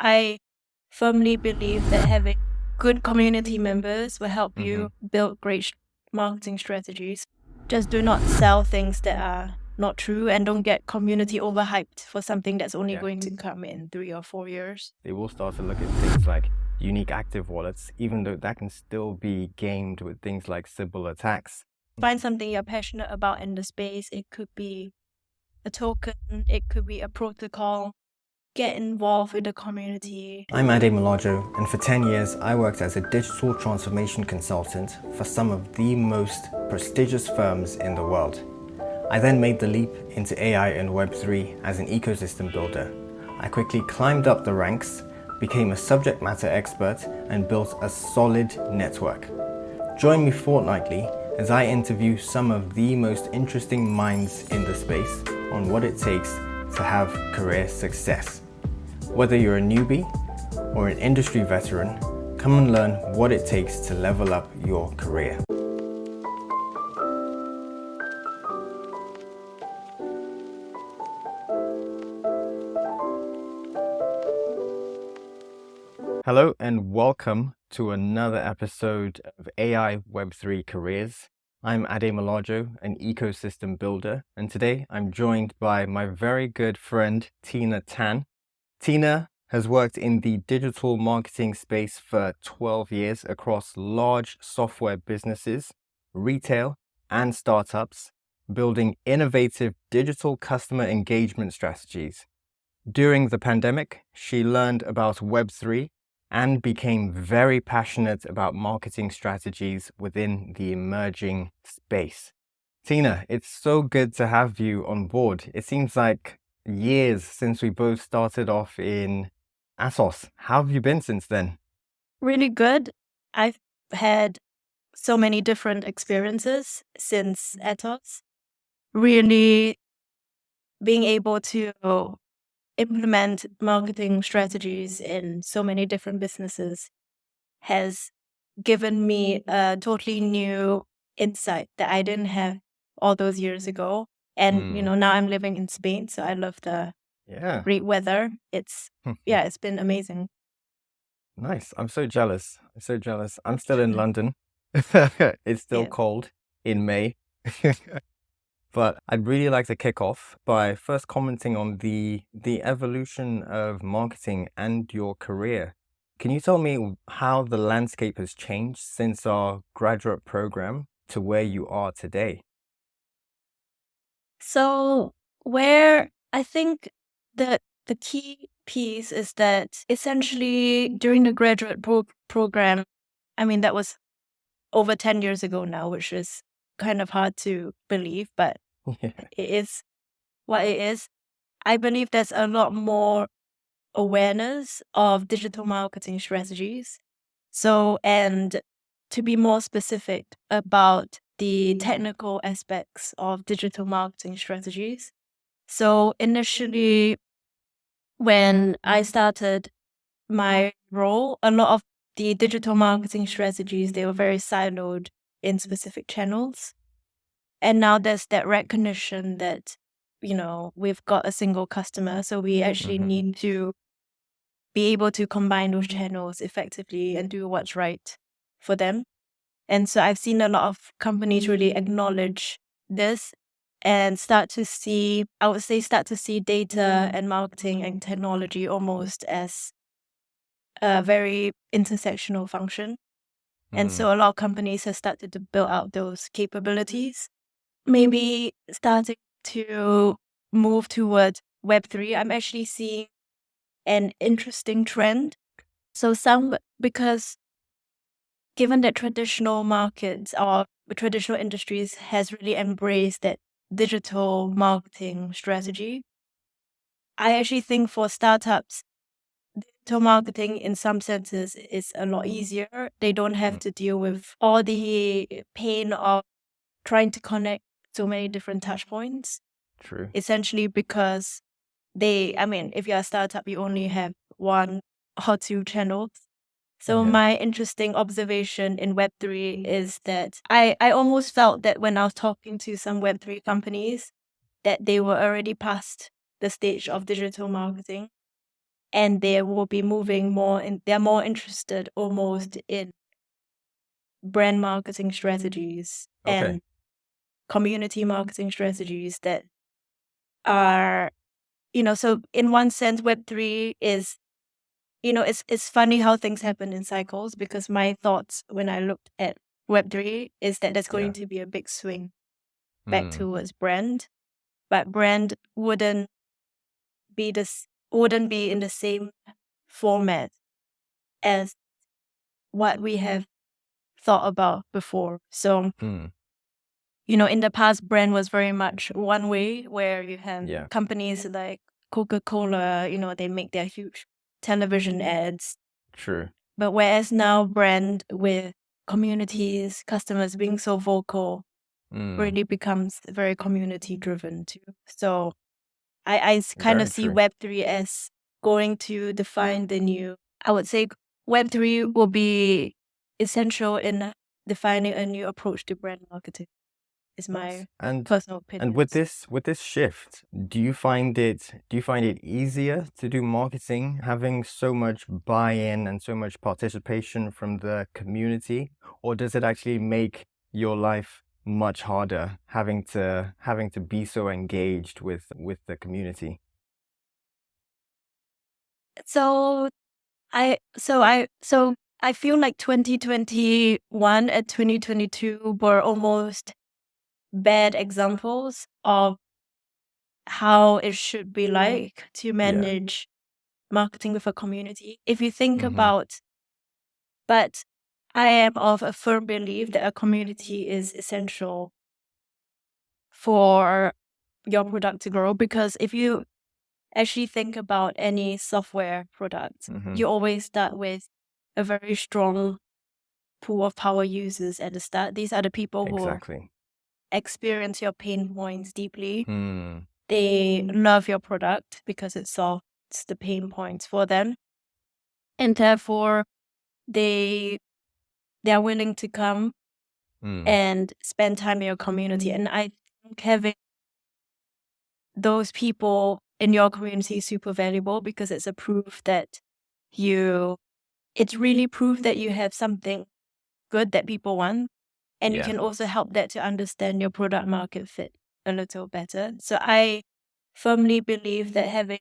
I firmly believe that having good community members will help you build great marketing strategies. Just do not sell things that are not true and don't get community overhyped for something that's only going to come in 3 or 4 years. They will start to look at things like unique active wallets, even though that can still be gamed with things like Sybil attacks. Find something you're passionate about in the space. It could be a token, it could be a protocol. Get involved with the community. I'm Ade Molajo, and for 10 years I worked as a digital transformation consultant for some of the most prestigious firms in the world. I then made the leap into AI and Web3 as an ecosystem builder. I quickly climbed up the ranks, became a subject matter expert, and built a solid network. Join me fortnightly as I interview some of the most interesting minds in the space on what it takes to have career success. Whether you're a newbie or an industry veteran, come and learn what it takes to level up your career. Hello and welcome to another episode of AI Web3 Careers. I'm Ade Molajo, an ecosystem builder, and today I'm joined by my very good friend Tina Tan. Tina has worked in the digital marketing space for 12 years across large software businesses, retail, and startups, building innovative digital customer engagement strategies. During the pandemic, she learned about Web3 and became very passionate about marketing strategies within the emerging space. Tina, it's so good to have you on board. It seems like years since we both started off in Atos. How have you been since then? Really good. I've had so many different experiences since Atos. Really being able to implement marketing strategies in so many different businesses has given me a totally new insight that I didn't have all those years ago. And, now I'm living in Spain, so I love the great weather. It's been amazing. Nice. I'm so jealous. I'm still in London. It's still cold in May. But I'd really like to kick off by first commenting on the evolution of marketing and your career. Can you tell me how the landscape has changed since our graduate program to where you are today? So where I think the key piece is that essentially during the graduate program, I mean, that was over 10 years ago now, which is kind of hard to believe, but it is what it is. I believe there's a lot more awareness of digital marketing strategies. So, and to be more specific about the technical aspects of digital marketing strategies. So initially, when I started my role, a lot of the digital marketing strategies, they were very siloed in specific channels. And now there's that recognition that, we've got a single customer. So we actually need to be able to combine those channels effectively and do what's right for them. And so I've seen a lot of companies really acknowledge this and start to see data and marketing and technology almost as a very intersectional function. And so a lot of companies have started to build out those capabilities, maybe starting to move toward Web3. I'm actually seeing an interesting trend. So because given that traditional markets or traditional industries has really embraced that digital marketing strategy, I actually think for startups, digital marketing in some senses is a lot easier. They don't have to deal with all the pain of trying to connect so many different touch points. True. Essentially because if you're a startup, you only have one or two channels. So my interesting observation in Web3 is that I almost felt that when I was talking to some Web3 companies, that they were already past the stage of digital marketing. and they will be moving more, and they're more interested almost in brand marketing strategies Okay. and community marketing strategies that are, so in one sense, Web3 is, it's funny how things happen in cycles, because my thoughts when I looked at Web3 is that there's going Yeah. to be a big swing back Mm. towards brand, but brand wouldn't be in the same format as what we have thought about before. So, Mm. in the past, brand was very much one way, where you have Yeah. companies like Coca-Cola, they make their huge television ads. True. But whereas now brand with communities, customers being so vocal Mm. really becomes very community driven too. So I kind of Very see true. Web3 as going to define the new. I would say Web3 will be essential in defining a new approach to brand marketing, is my Nice. And personal with opinions. this shift, do you find it easier to do marketing, having so much buy-in and so much participation from the community, or does it actually make your life much harder, having to be so engaged with the community? So I feel like 2021 and 2022 were almost bad examples of how it should be like to Yeah. manage marketing with a community. If you think Mm-hmm. about, but I am of a firm belief that a community is essential for your product to grow, because if you actually think about any software product, Mm-hmm. you always start with a very strong pool of power users at the start. These are the people who Exactly. experience your pain points deeply. Hmm. They love your product because it solves the pain points for them, and therefore they are willing to come Mm. and spend time in your community. And I think having those people in your community is super valuable, because it's a proof that it's really proof that you have something good that people want. And you Yeah. can also help that to understand your product market fit a little better. So I firmly believe that having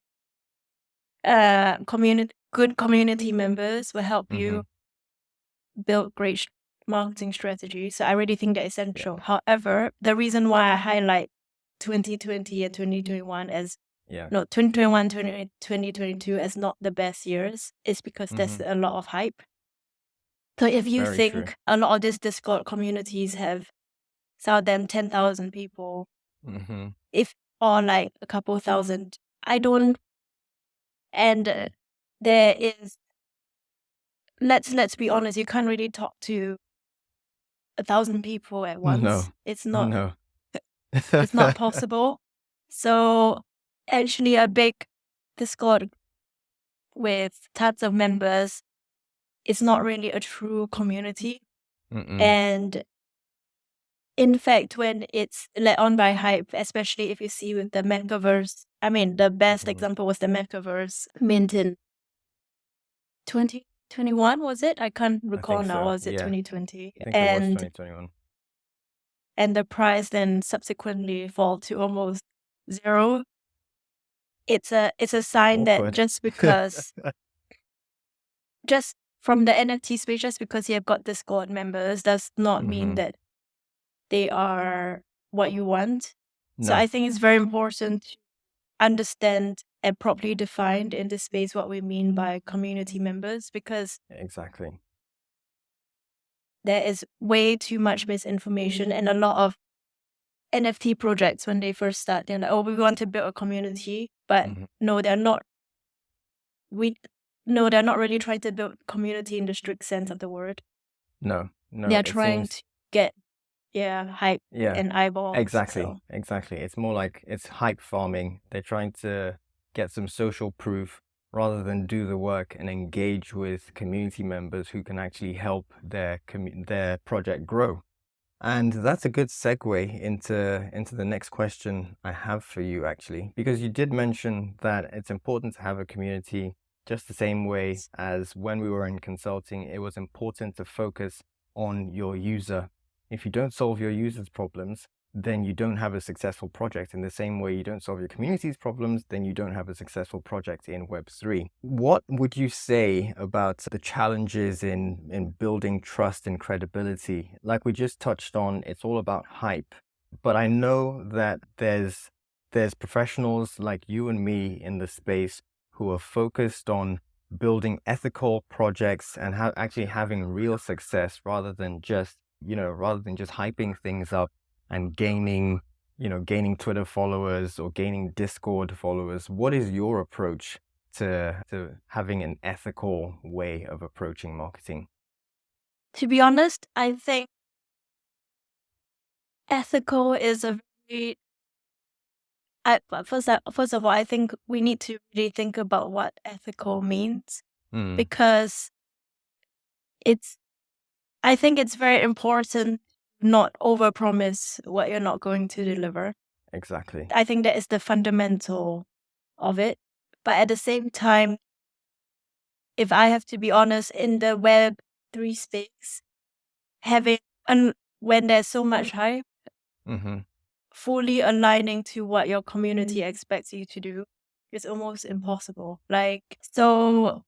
good community members will help Mm-hmm. you build great marketing strategies. So I really think that essential. Yeah. However, the reason why I highlight 2020 and 2021 as Yeah. no 2021, 2022 as not the best years is because Mm-hmm. there's a lot of hype. So if you Very true. think a lot of these Discord communities have, some of them 10,000 people, Mm-hmm. if or like a couple thousand, I don't. And there is, let's be honest, you can't really talk to 1,000 people at once. No. No. It's not possible. So actually a big Discord with tons of members is not really a true community. Mm-mm. And in fact, when it's led on by hype, especially if you see with the metaverse, I mean, the best Mhm. example was the metaverse mint in 2021, was it? I can't I recall think now. so. Was it Yeah. 2020? I think it was And 2021. the price then subsequently fall to almost zero. It's a sign that Awkward. just from the NFT space, just because you have got Discord members does not mean Hmm. that they are what you want. So No, I think it's very important to understand and properly define in this space what we mean by community members, because exactly. there is way too much misinformation, and a lot of NFT projects, when they first start, they're like, oh, we want to build a community, but Hmm. no, they're not. They're not really trying to build community in the strict sense of the word. No, no, They're it trying seems, to get, hype yeah, and eyeballs. exactly, So exactly. It's more like it's hype farming. They're trying to get some social proof rather than do the work and engage with community members who can actually help their project grow. And that's a good segue into the next question I have for you, actually, because you did mention that it's important to have a community Just the same way as when we were in consulting, it was important to focus on your user. If you don't solve your users' problems, then you don't have a successful project. In the same way, you don't solve your community's problems, then you don't have a successful project in Web3. What would you say about the challenges in building trust and credibility? Like we just touched on, it's all about hype. But I know that there's professionals like you and me in the space who are focused on building ethical projects and actually having real success rather than just hyping things up and gaining Twitter followers or gaining Discord followers. What is your approach to having an ethical way of approaching marketing? To be honest, I think ethical is a very but first of all, I think we need to really think about what ethical means, because I think it's very important not overpromise what you're not going to deliver. Exactly. I think that is the fundamental of it. But at the same time, if I have to be honest, in the Web3 space, when there's so much hype, Mm-hmm. fully aligning to what your community expects you to do is almost impossible. So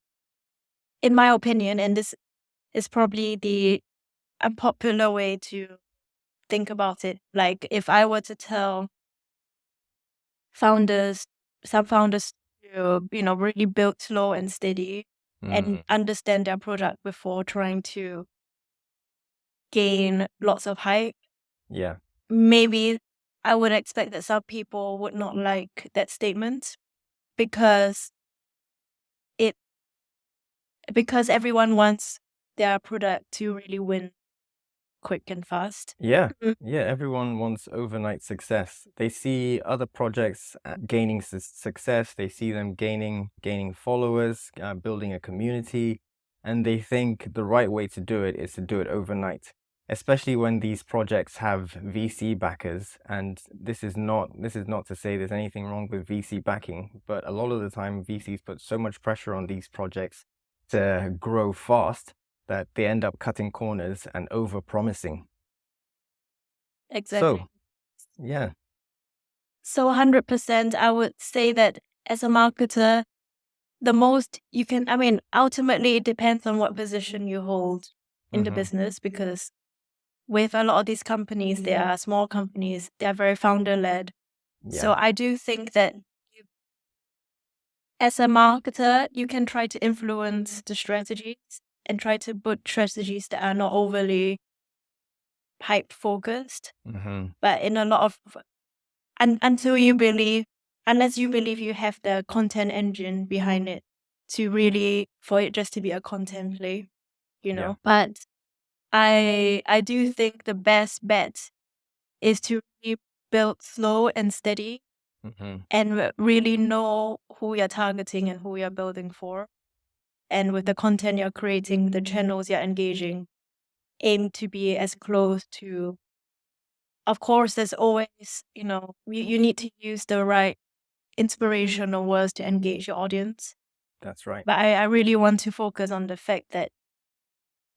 in my opinion, and this is probably the unpopular way to think about it. Like if I were to tell some founders to, really build slow and steady and understand their product before trying to gain lots of hype, Yeah. maybe I would expect that some people would not like that statement because it because everyone wants their product to really win quick and fast. Yeah. Yeah, everyone wants overnight success. They see other projects gaining success. They see them gaining followers, building a community, and they think the right way to do it is to do it overnight. Especially when these projects have VC backers, and this is not to say there's anything wrong with VC backing, but a lot of the time VCs put so much pressure on these projects to grow fast that they end up cutting corners and over-promising. Exactly. So, yeah. So 100%, I would say that as a marketer, the most you can, ultimately it depends on what position you hold in the business, because with a lot of these companies, they are small companies, they are very founder-led. So Yeah, I do think that as a marketer, you can try to influence the strategies and try to put strategies that are not overly hype focused. But in a lot of, unless you believe you have the content engine behind it for it just to be a content play, Yeah. But I do think the best bet is to really build slow and steady and really know who you're targeting and who you're building for. And with the content you're creating, the channels you're engaging, aim to be as close to. Of course, there's always, you need to use the right inspirational words to engage your audience. That's right. But I really want to focus on the fact that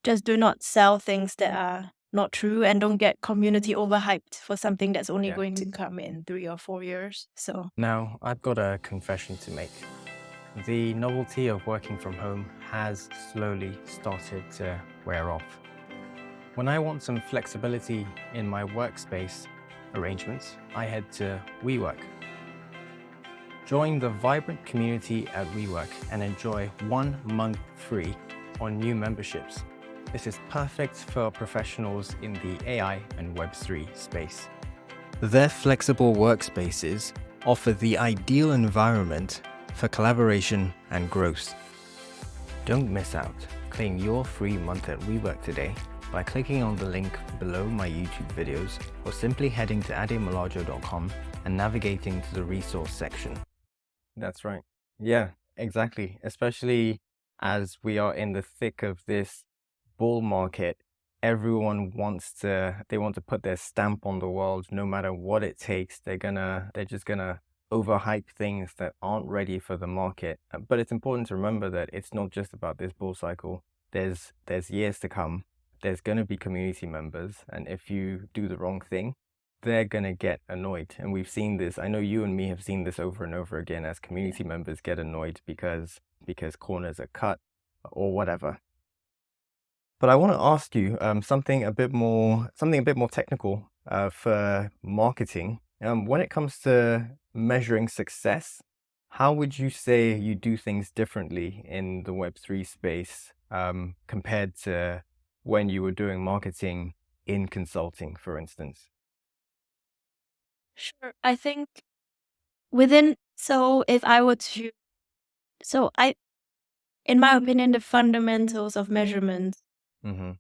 just do not sell things that are not true, and don't get community overhyped for something that's only going to come in 3 or 4 years. So Now, I've got a confession to make. The novelty of working from home has slowly started to wear off. When I want some flexibility in my workspace arrangements, I head to WeWork. Join the vibrant community at WeWork and enjoy 1 month free on new memberships. This is perfect for professionals in the AI and Web3 space. Their flexible workspaces offer the ideal environment for collaboration and growth. Don't miss out. Claim your free month at WeWork today by clicking on the link below my YouTube videos, or simply heading to ademolajo.com and navigating to the resource section. That's right. Yeah, exactly. Especially as we are in the thick of this bull market, everyone want to put their stamp on the world no matter what it takes. They're just gonna overhype things that aren't ready for the market. But it's important to remember that it's not just about this bull cycle. There's years to come. There's going to be community members, and if you do the wrong thing, they're going to get annoyed. And we've seen this. I know you and me have seen this over and over again as community members get annoyed because corners are cut or whatever. But I want to ask you something a bit more technical for marketing. When it comes to measuring success, how would you say you do things differently in the Web3 space compared to when you were doing marketing in consulting, for instance? Sure. I think if I were to, in my opinion, the fundamentals of measurement, Mm-hmm.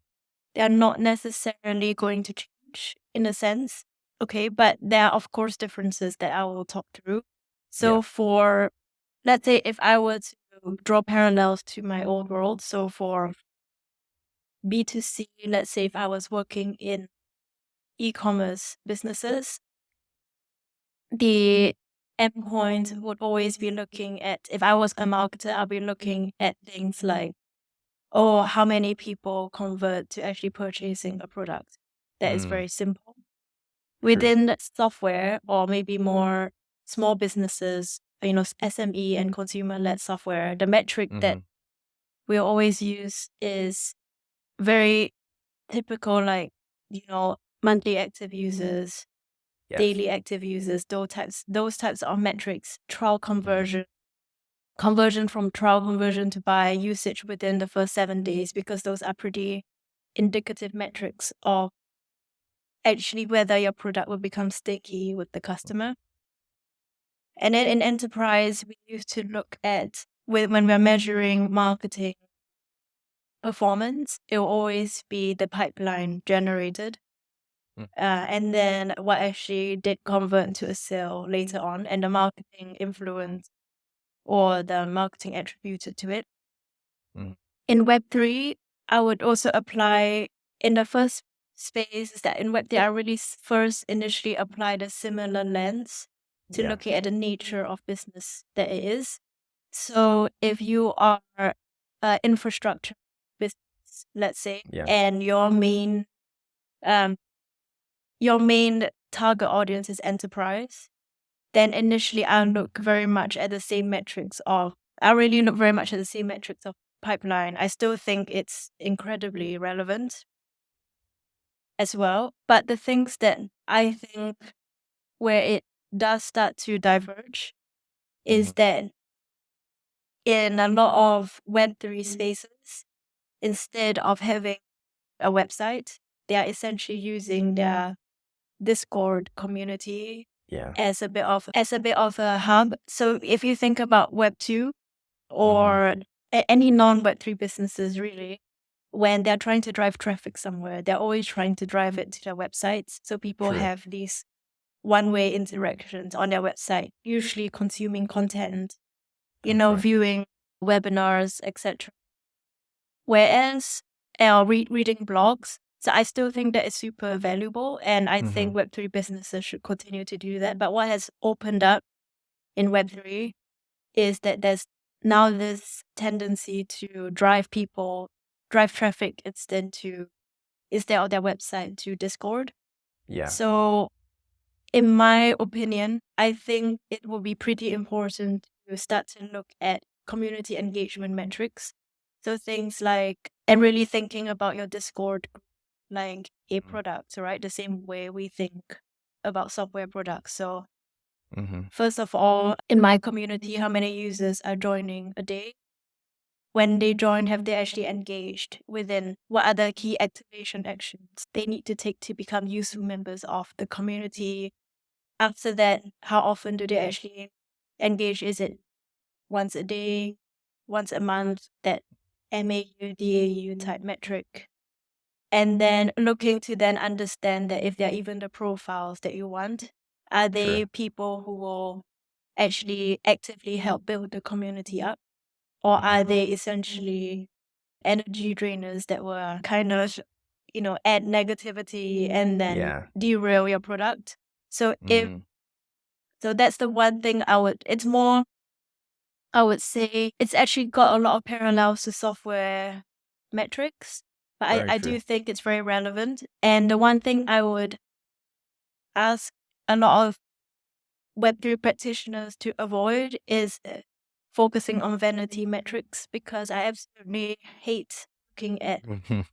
they are not necessarily going to change in a sense. Okay. But there are, of course, differences that I will talk through. Yeah. So let's say if I were to draw parallels to my old world, so for B2C, let's say if I was working in e-commerce businesses, the endpoint would always be looking at, if I was a marketer, I'll be looking at things like, oh, how many people convert to actually purchasing a product. That is very simple. True. Within software, or maybe more small businesses, SME and consumer-led software, the metric that we always use is very typical, like, monthly active users, Yes. daily active users, those types of metrics, trial conversion from trial conversion to buy, usage within the first 7 days, because those are pretty indicative metrics of actually whether your product will become sticky with the customer. And then in enterprise, we used to look at, when we're measuring marketing performance, it will always be the pipeline generated. And then what actually did convert to a sale later on, and the marketing influence or the marketing attributed to it. In Web3, I would also apply, in the first space, is that in Web3, I really first initially applied a similar lens to looking at the nature of business that it is. So if you are infrastructure business, let's say, and your main target audience is enterprise, then initially I really look very much at the same metrics of pipeline. I still think it's incredibly relevant as well. But the things that I think where it does start to diverge is that in a lot of Web3 spaces, instead of having a website, they are essentially using their Discord community as a bit of a hub. So if you think about Web2 or any non-Web3 businesses, really, when they're trying to drive traffic somewhere, they're always trying to drive it to their websites. So people have these one-way interactions on their website, usually consuming content, viewing webinars, etc. Whereas reading blogs. So I still think that is super valuable, and I think Web3 businesses should continue to do that. But what has opened up in Web3 is that there's now this tendency to drive traffic instead of their website to Discord. So in my opinion, I think it will be pretty important to start to look at community engagement metrics. So things like, and really thinking about your Discord group like a product, right? The same way we think about software products. So first of all, in my community, how many users are joining a day? When they join, have they actually engaged within? What are the key activation actions they need to take to become useful members of the community? After that, how often do they actually engage? Is it once a day, once a month, that MAU, DAU type metric? And then looking to then understand that if they're even the profiles that you want, are they people who will actually actively help build the community up? Or are they essentially energy drainers that were kind of, add negativity and then derail your product? So So that's the one thing it's more, I would say, it's actually got a lot of parallels to software metrics, but Very I true. do think it's very relevant. And the one thing I would ask a lot of Web3 practitioners to avoid is focusing on vanity metrics, because I absolutely hate looking at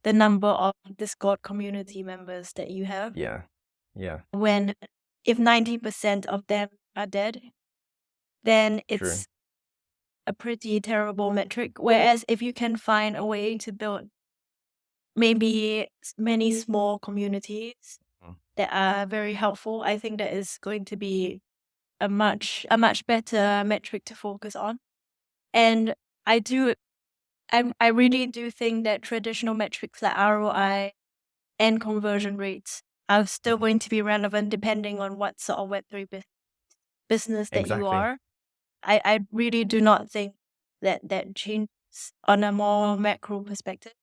the number of Discord community members that you have. Yeah. Yeah. When if 90% of them are dead, then True. it's a pretty terrible metric. Whereas if you can find a way to build maybe many small communities that are very helpful, I think that is going to be a much better metric to focus on. And I really do think that traditional metrics like ROI and conversion rates are still going to be relevant depending on what sort of Web3 business that you Exactly. are. I really do not think that changes on a more macro perspective.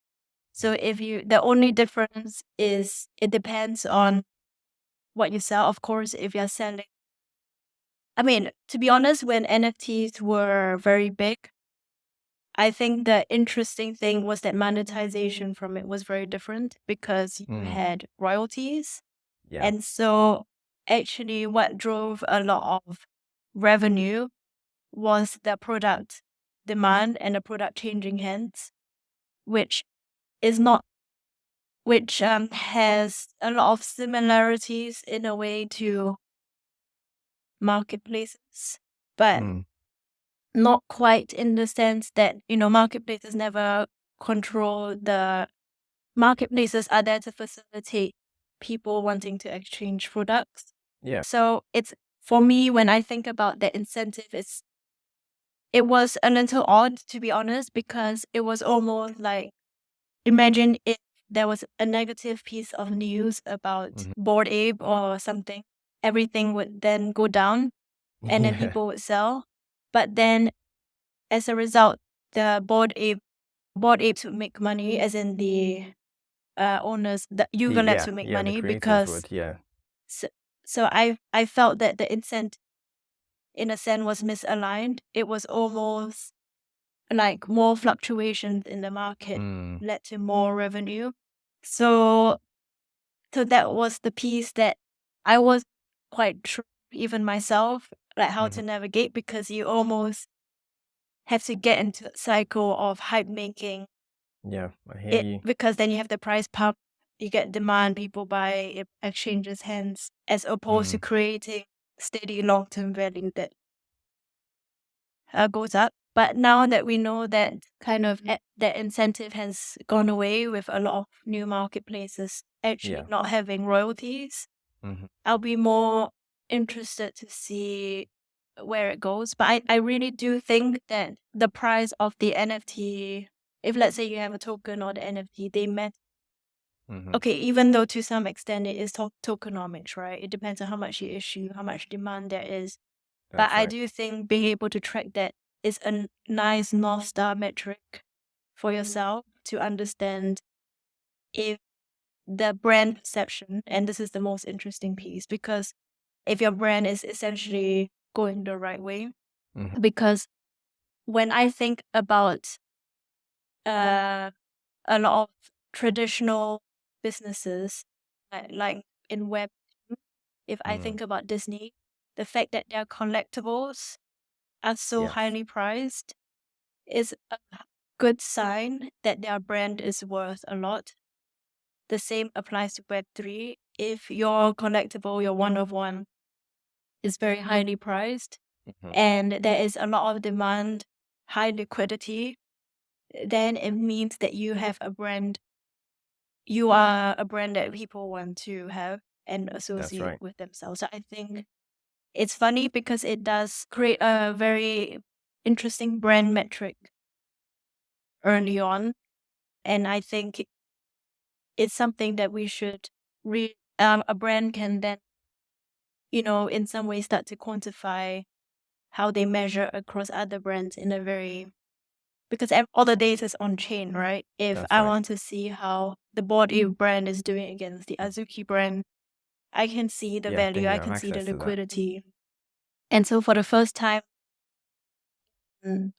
So the only difference is it depends on what you sell. Of course, if you're selling, I mean, to be honest, when NFTs were very big, I think the interesting thing was that monetization from it was very different, because you had royalties. Yeah. And so actually what drove a lot of revenue was the product demand and the product changing hands, which is not, which has a lot of similarities in a way to marketplaces, but not quite in the sense that, marketplaces never control the marketplaces are there to facilitate people wanting to exchange products. Yeah. So it's, for me, when I think about the incentive, it was a little odd, to be honest, because it was almost like, imagine if there was a negative piece of news about Bored Ape or something, everything would then go down and then people would sell. But then as a result, the Bored Apes would make money, as in the owners, the Yuga Labs would make money, the creators because would, yeah. so I felt that the incentive, in a sense, was misaligned. It was almost like more fluctuations in the market led to more revenue. So that was the piece that I was quite sure, even myself, like how to navigate, because you almost have to get into a cycle of hype making. Yeah, I hear you. Because then you have the price pump, you get demand, people buy, it exchanges hands, as opposed to creating steady long-term value that goes up. But now that we know that kind of that incentive has gone away, with a lot of new marketplaces actually not having royalties, I'll be more interested to see where it goes. But I really do think that the price of the NFT, if let's say you have a token or the NFT, they met. Okay, even though to some extent it is tokenomics, right? It depends on how much you issue, how much demand there is. But I do think being able to track that is a nice North Star metric for yourself to understand if the brand perception, and this is the most interesting piece, because if your brand is essentially going the right way, because when I think about a lot of traditional businesses, like in Web, if I think about Disney, the fact that their collectibles are so highly prized is a good sign that their brand is worth a lot. The same applies to Web3. If your collectible, your one of one, is very highly priced and there is a lot of demand, high liquidity, then it means that you have a brand. You are a brand that people want to have and associate with themselves. So I think it's funny because it does create a very interesting brand metric early on. And I think it's something that we should a brand can then, in some way start to quantify how they measure across other brands in a very, because all the data is on chain, right? If I want to see how the Bored Ape brand is doing against the Azuki brand, I can see the value, I can see the liquidity. And so for the first time,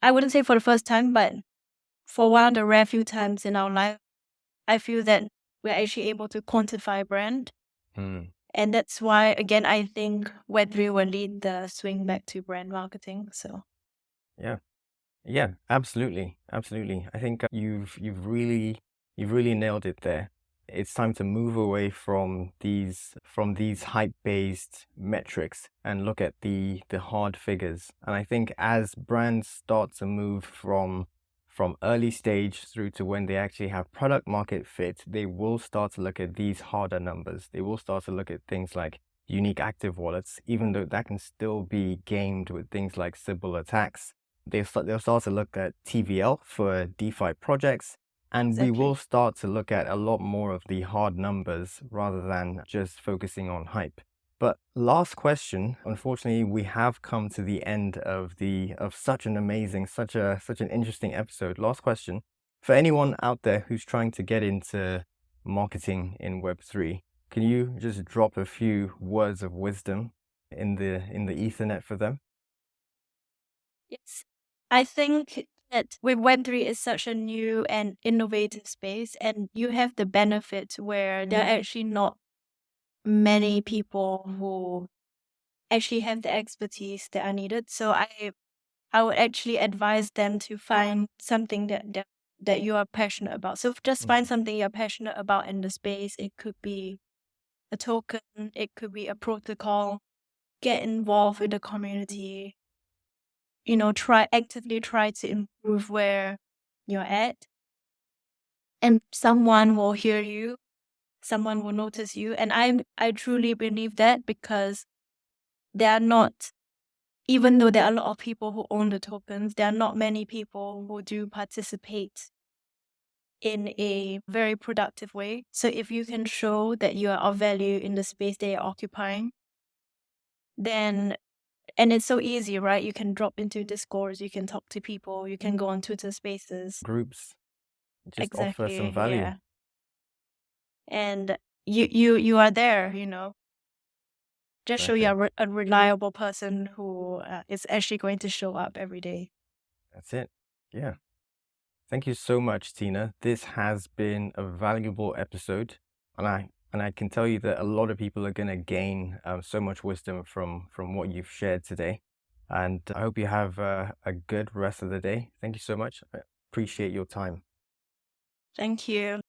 I wouldn't say for the first time, but for one of the rare few times in our life, I feel that we're actually able to quantify brand. Mm. And that's why, again, I think Web3 will lead the swing back to brand marketing. So Yeah. Yeah, absolutely. Absolutely. I think you've really nailed it there. It's time to move away from these hype-based metrics and look at the hard figures. And I think as brands start to move from early stage through to when they actually have product market fit, they will start to look at these harder numbers. They will start to look at things like unique active wallets, even though that can still be gamed with things like Sybil attacks. They'll start to look at TVL for DeFi projects, and we will exactly. start to look at a lot more of the hard numbers rather than just focusing on hype. But last question, unfortunately, we have come to the end of such an amazing, such an interesting episode. Last question. For anyone out there who's trying to get into marketing in Web3, can you just drop a few words of wisdom in the Ethernet for them? Yes. I think that with Web3 is such a new and innovative space, and you have the benefit where there are actually not many people who actually have the expertise that are needed. So I would actually advise them to find something that you are passionate about. So just find Mhm. something you're passionate about in the space. It could be a token, it could be a protocol. Get involved with the community. Actively try to improve where you're at, and someone will hear you, someone will notice you. And I truly believe that, because there are not, even though there are a lot of people who own the tokens, there are not many people who do participate in a very productive way. So if you can show that you are of value in the space they are occupying, then, and it's so easy, right? You can drop into Discords, you can talk to people, you can go on Twitter Spaces. Groups just offer some Exactly, value. yeah. And you are there, just show Exactly. you're a reliable person who is actually going to show up every day. That's it. Yeah. Thank you so much, Tina. This has been a valuable episode, and I can tell you that a lot of people are going to gain so much wisdom from what you've shared today. And I hope you have a good rest of the day. Thank you so much. I appreciate your time. Thank you.